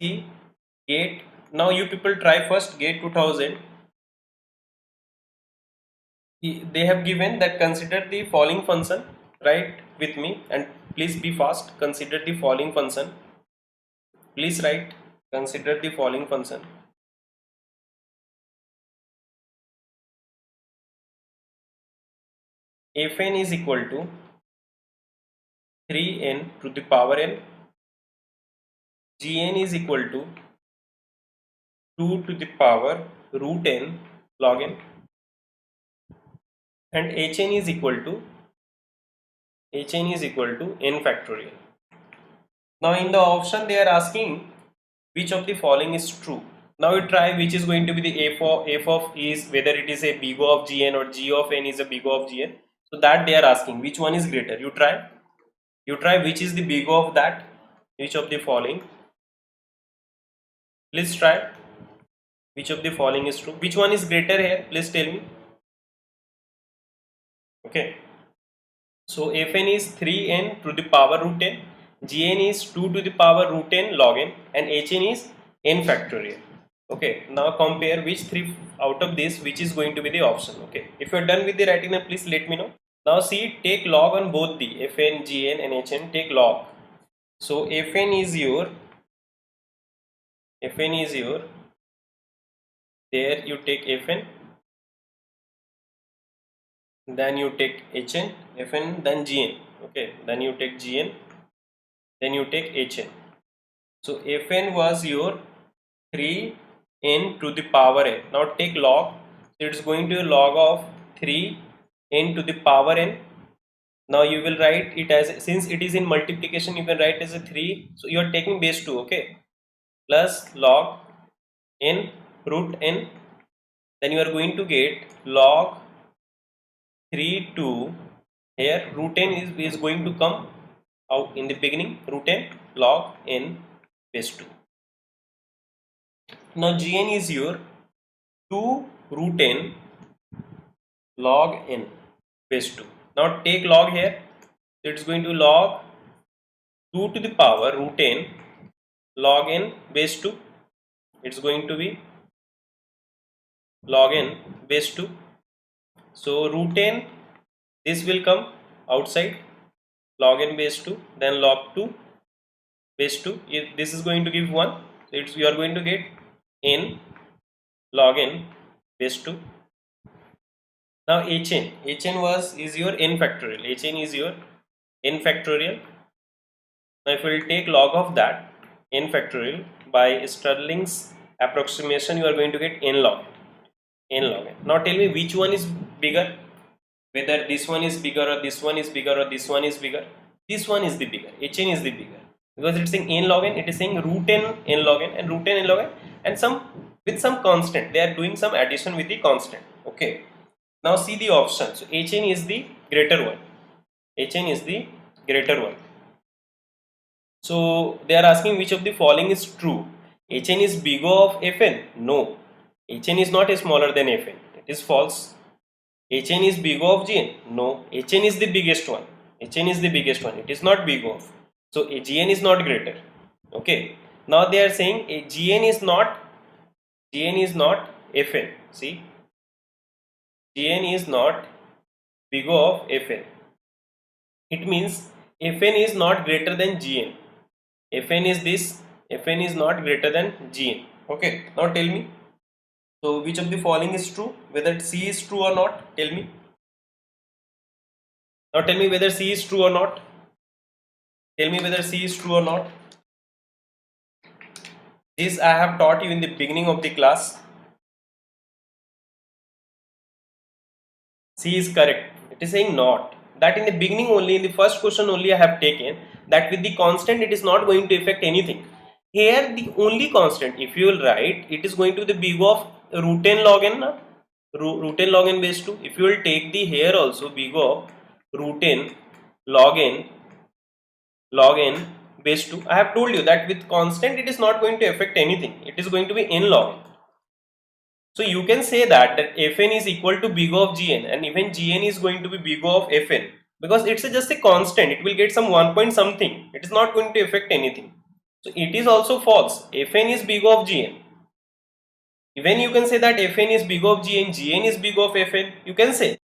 See, GATE. Now you people try first GATE 2000. They have given that consider the following function. Write with me and please be fast. Consider the following function. Please write. Consider the following function. Fn is equal to 3n to the power n. Gn is equal to 2 to the power root n log n. And Hn is equal to n factorial. Now in the option they are asking which of the following is true. Now you try which is going to be the f of is, whether it is a big O of Gn or g of n is a big O of Gn. So that they are asking which one is greater. You try which is the big O of that, which of the following. Please try which of the following is true. Which one is greater here? Please tell me. Okay. So Fn is 3n to the power root n, Gn is 2 to the power root n log n, and Hn is n factorial. Okay, now compare which three out of this which is going to be the option. Okay, if you are done with the writing, then please let me know. Now see, take log on both the Fn, Gn and Hn. Take log. So Fn is your there you take Fn, then you take Hn, Fn, then Gn. Okay, then you take Gn, then you take Hn. So Fn was your 3n to the power n. Now take log. So it's going to be log of 3n to the power n. Now you will write it as, since it is in multiplication, you can write as a 3. So you are taking base 2. Okay, plus log n root n. Then you are going to get log 3 to here root n is going to come out in the beginning, root n log n base 2. Now Gn is your 2 root n log n base 2. Now take log here. So it's going to log 2 to the power root n log n base 2. It's going to be log n base 2. So root n, this will come outside, log n base 2, then log 2 base 2. This is going to give 1. So you are going to get n log n base 2. Now Hn is your n factorial. Hn is your n factorial. Now if we will take log of that n factorial by Stirling's approximation, you are going to get n log n. Now tell me which one is bigger, whether this one is bigger or this one is bigger or this one is bigger. This one is the bigger. Hn is the bigger, because it's saying n log n, it is saying root n log n, and root n log n, and with some constant. They are doing some addition with the constant. Okay. Now see the option. So Hn is the greater one. Hn is the greater one. So they are asking which of the following is true. Hn is bigger of Fn? No. Hn is not smaller than Fn. It is false. Hn is bigger of Gn? No. Hn is the biggest one. Hn is the biggest one. It is not bigger of. So Gn is not greater. Okay. Now they are saying Gn is not Fn. See, Gn is not bigger of Fn. It means Fn is not greater than Gn. Fn is this. Fn is not greater than Gn. Okay. Now tell me. So which of the following is true? Whether C is true or not? Tell me. Now tell me whether C is true or not. Tell me whether C is true or not. This I have taught you in the beginning of the class. C is correct. It is saying not. That in the beginning only, in the first question only I have taken that with the constant it is not going to affect anything. Here the only constant, if you will write, it is going to be the big of root n log n, root n log n base 2. If you will take the here also big of root n log n base 2. I have told you that with constant it is not going to affect anything. It is going to be n log n. So you can say that Fn is equal to big of Gn, and even Gn is going to be big of Fn, because it's just a constant. It will get some 1 point something. It is not going to affect anything. So it is also false. Fn is big of Gn. Even you can say that Fn is big of Gn, Gn is big of Fn. You can say.